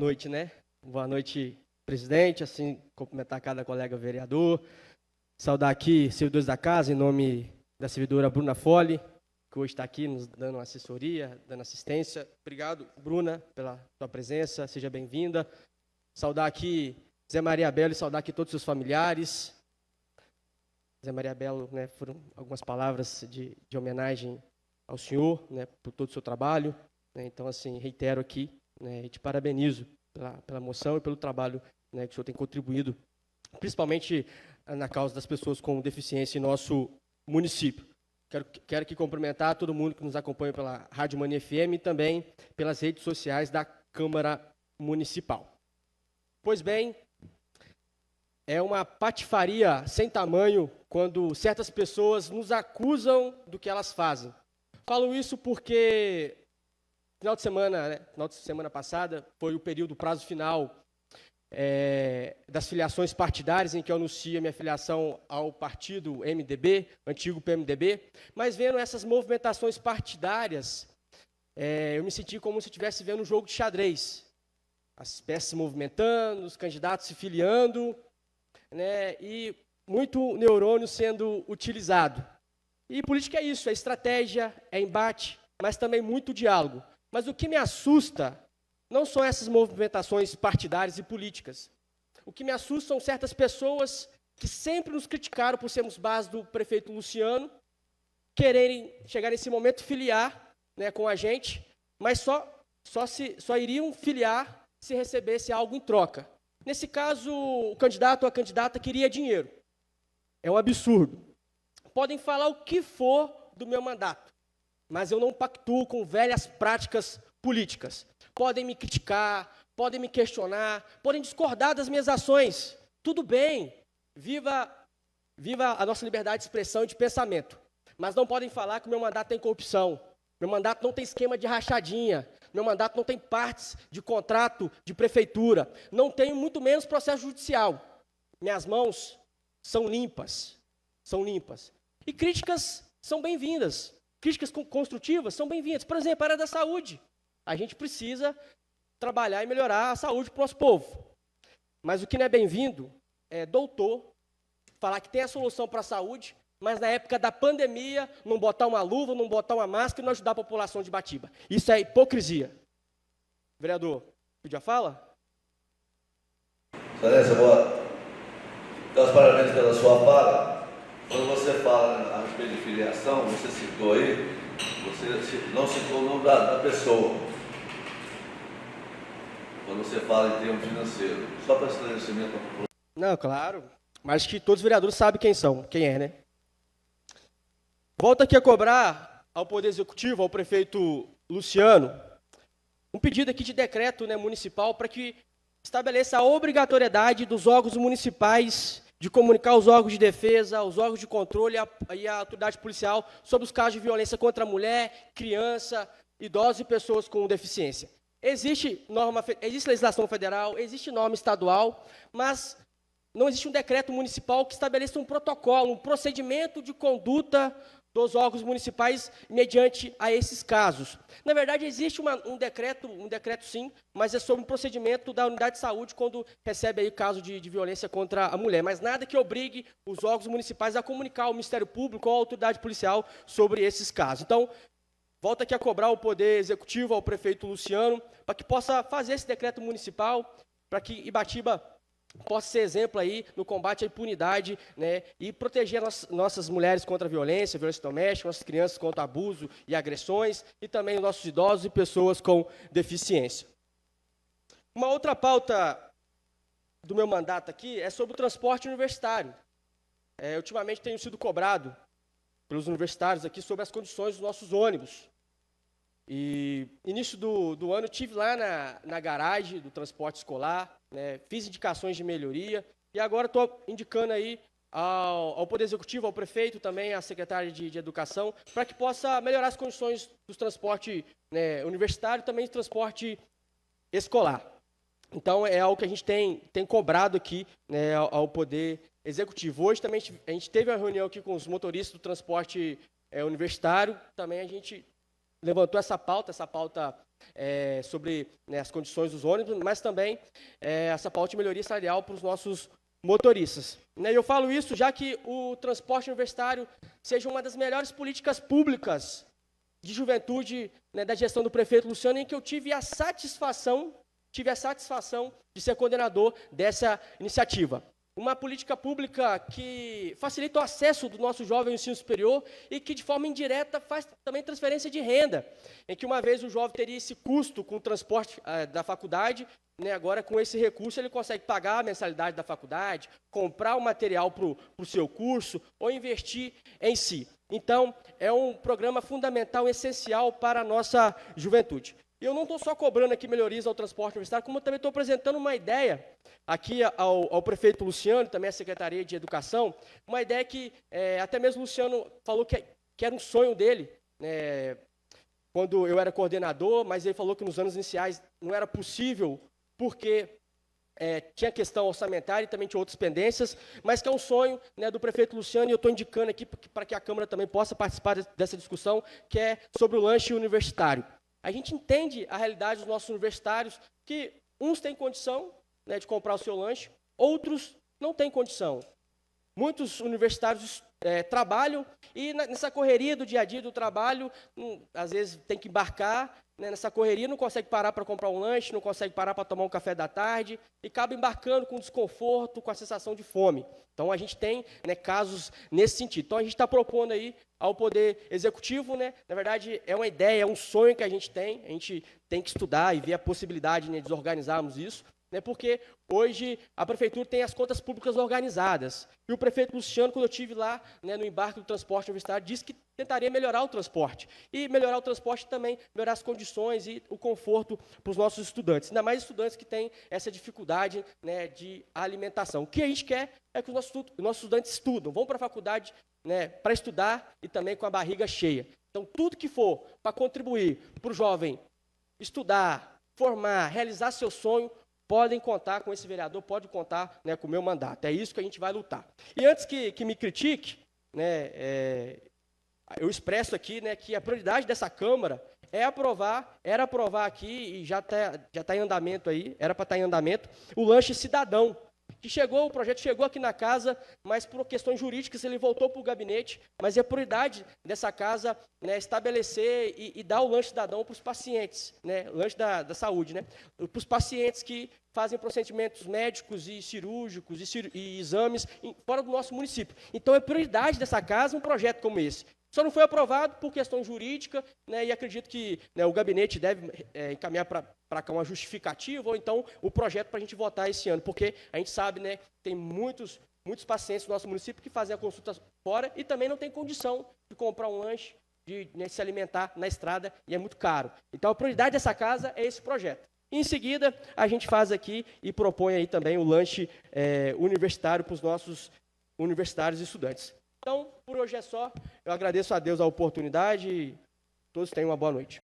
noite, né? Boa noite, presidente, assim, cumprimentar cada colega vereador, saudar aqui servidores da casa, em nome da servidora Bruna Fole, que hoje está aqui nos dando assessoria, dando assistência. Obrigado, Bruna, pela sua presença, seja bem-vinda. Saudar aqui Zé Maria Belo e saudar aqui todos os seus familiares. Zé Maria Belo, né, foram algumas palavras de homenagem ao senhor, né, por todo o seu trabalho. Né, então, assim, reitero aqui, né, e te parabenizo pela moção e pelo trabalho, né, que o senhor tem contribuído, principalmente na causa das pessoas com deficiência em nosso município. Quero aqui cumprimentar todo mundo que nos acompanha pela Rádio Mania FM e também pelas redes sociais da Câmara Municipal. Pois bem, é uma patifaria sem tamanho quando certas pessoas nos acusam do que elas fazem. Falo isso porque final de semana passada foi o período, prazo final das filiações partidárias, em que eu anuncio a minha filiação ao partido MDB, antigo PMDB, mas vendo essas movimentações partidárias, eu me senti como se eu estivesse vendo um jogo de xadrez. As peças se movimentando, os candidatos se filiando, né, e muito neurônio sendo utilizado. E política é isso, é estratégia, é embate, mas também muito diálogo. Mas o que me assusta não são essas movimentações partidárias e políticas. O que me assusta são certas pessoas que sempre nos criticaram por sermos base do prefeito Luciano, quererem chegar nesse momento filiar, né, com a gente, mas só iriam filiar se recebesse algo em troca. Nesse caso, o candidato ou a candidata queria dinheiro. É um absurdo. Podem falar o que for do meu mandato, mas eu não pactuo com velhas práticas políticas. Podem me criticar, podem me questionar, podem discordar das minhas ações. Tudo bem, viva a nossa liberdade de expressão e de pensamento. Mas não podem falar que o meu mandato tem corrupção, meu mandato não tem esquema de rachadinha, meu mandato não tem partes de contrato de prefeitura, não tenho muito menos processo judicial. Minhas mãos são limpas, E críticas são bem-vindas, críticas construtivas são bem-vindas. Por exemplo, a área da saúde. A gente precisa trabalhar e melhorar a saúde para o nosso povo. Mas o que não é bem-vindo é doutor falar que tem a solução para a saúde, mas na época da pandemia não botar uma luva, não botar uma máscara e não ajudar a população de Ibatiba. Isso é hipocrisia. Vereador, pediu a fala? Excelência, boa. Então, os parabéns pela sua fala. Quando você fala a respeito de filiação, você citou aí, você não citou o nome da pessoa. Quando você fala em termos financeiros, só para esclarecimento da população. Não, claro, mas que todos os vereadores sabem quem é, né? Volto aqui a cobrar ao Poder Executivo, ao prefeito Luciano, um pedido aqui de decreto, né, municipal para que estabeleça a obrigatoriedade dos órgãos municipais de comunicar aos órgãos de defesa, aos órgãos de controle e à autoridade policial sobre os casos de violência contra a mulher, criança, idosos e pessoas com deficiência. Existe legislação federal, existe norma estadual, mas não existe um decreto municipal que estabeleça um protocolo, um procedimento de conduta dos órgãos municipais mediante a esses casos. Na verdade, existe um decreto sim, mas é sobre um procedimento da unidade de saúde quando recebe aí caso de violência contra a mulher, mas nada que obrigue os órgãos municipais a comunicar ao Ministério Público ou à autoridade policial sobre esses casos. Então, volto aqui a cobrar o Poder Executivo, ao prefeito Luciano, para que possa fazer esse decreto municipal, para que Ibatiba possa ser exemplo aí no combate à impunidade, né, e proteger nossas mulheres contra a violência doméstica, nossas crianças contra abuso e agressões, e também nossos idosos e pessoas com deficiência. Uma outra pauta do meu mandato aqui é sobre o transporte universitário. Ultimamente tenho sido cobrado pelos universitários aqui sobre as condições dos nossos ônibus. E início do ano estive lá na garagem do transporte escolar, né, fiz indicações de melhoria e agora estou indicando aí ao Poder Executivo, ao prefeito, também à secretária de Educação, para que possa melhorar as condições do transporte, né, universitário e também do transporte escolar. Então, é algo que a gente tem cobrado aqui, né, ao Poder Executivo. Hoje também a gente teve uma reunião aqui com os motoristas do transporte universitário, também a gente levantou essa pauta sobre, né, as condições dos ônibus, mas também essa pauta de melhoria salarial para os nossos motoristas. Né, eu falo isso já que o transporte universitário seja uma das melhores políticas públicas de juventude, né, da gestão do prefeito Luciano, em que eu tive a satisfação de ser coordenador dessa iniciativa. Uma política pública que facilita o acesso do nosso jovem ao ensino superior e que, de forma indireta, faz também transferência de renda, em que uma vez o jovem teria esse custo com o transporte da faculdade, né, agora com esse recurso ele consegue pagar a mensalidade da faculdade, comprar o material para o seu curso ou investir em si. Então, é um programa fundamental, essencial para a nossa juventude. E eu não estou só cobrando aqui melhorias ao transporte universitário, como eu também estou apresentando uma ideia aqui ao prefeito Luciano, também à Secretaria de Educação, uma ideia que até mesmo o Luciano falou que era um sonho dele, né, quando eu era coordenador, mas ele falou que nos anos iniciais não era possível, porque tinha questão orçamentária e também tinha outras pendências, mas que é um sonho, né, do prefeito Luciano, e eu estou indicando aqui para que a Câmara também possa participar dessa discussão, que é sobre o lanche universitário. A gente entende a realidade dos nossos universitários, que uns têm condição, né, de comprar o seu lanche, outros não têm condição. Muitos universitários trabalham e nessa correria do dia a dia do trabalho, às vezes tem que embarcar, né, nessa correria, não consegue parar para comprar um lanche, não consegue parar para tomar um café da tarde e acaba embarcando com desconforto, com a sensação de fome. Então, a gente tem, né, casos nesse sentido. Então, a gente está propondo aí ao Poder Executivo, né, na verdade, é uma ideia, é um sonho que a gente tem que estudar e ver a possibilidade, né, de organizarmos isso, né, porque hoje a Prefeitura tem as contas públicas organizadas. E o prefeito Luciano, quando eu estive lá, né, no embarque do transporte universitário, disse que tentaria melhorar o transporte. E melhorar o transporte também, melhorar as condições e o conforto para os nossos estudantes. Ainda mais estudantes que têm essa dificuldade, né, de alimentação. O que a gente quer é que os nossos estudantes estudam, vão para a faculdade, né, para estudar e também com a barriga cheia. Então, tudo que for para contribuir para o jovem estudar, formar, realizar seu sonho, podem contar com esse vereador, pode contar, né, com o meu mandato. É isso que a gente vai lutar. E antes que me critique, né, eu expresso aqui, né, que a prioridade dessa Câmara era aprovar aqui, e já está em andamento aí, era para estar em andamento, o lanche cidadão, que o projeto chegou aqui na casa, mas por questões jurídicas ele voltou para o gabinete, mas é a prioridade dessa casa, né, estabelecer e dar o lanche cidadão para os pacientes, né, lanche da saúde, né, para os pacientes que fazem procedimentos médicos e cirúrgicos e exames fora do nosso município. Então, é prioridade dessa casa um projeto como esse. Só não foi aprovado por questão jurídica, né, e acredito que, né, o gabinete deve encaminhar para cá uma justificativa, ou então o projeto para a gente votar esse ano, porque a gente sabe, né, tem muitos pacientes do nosso município que fazem a consulta fora e também não tem condição de comprar um lanche, de se alimentar na estrada, e é muito caro. Então, a prioridade dessa casa é esse projeto. Em seguida, a gente faz aqui e propõe aí também o lanche universitário para os nossos universitários e estudantes. Então, por hoje é só. Eu agradeço a Deus a oportunidade e todos tenham uma boa noite.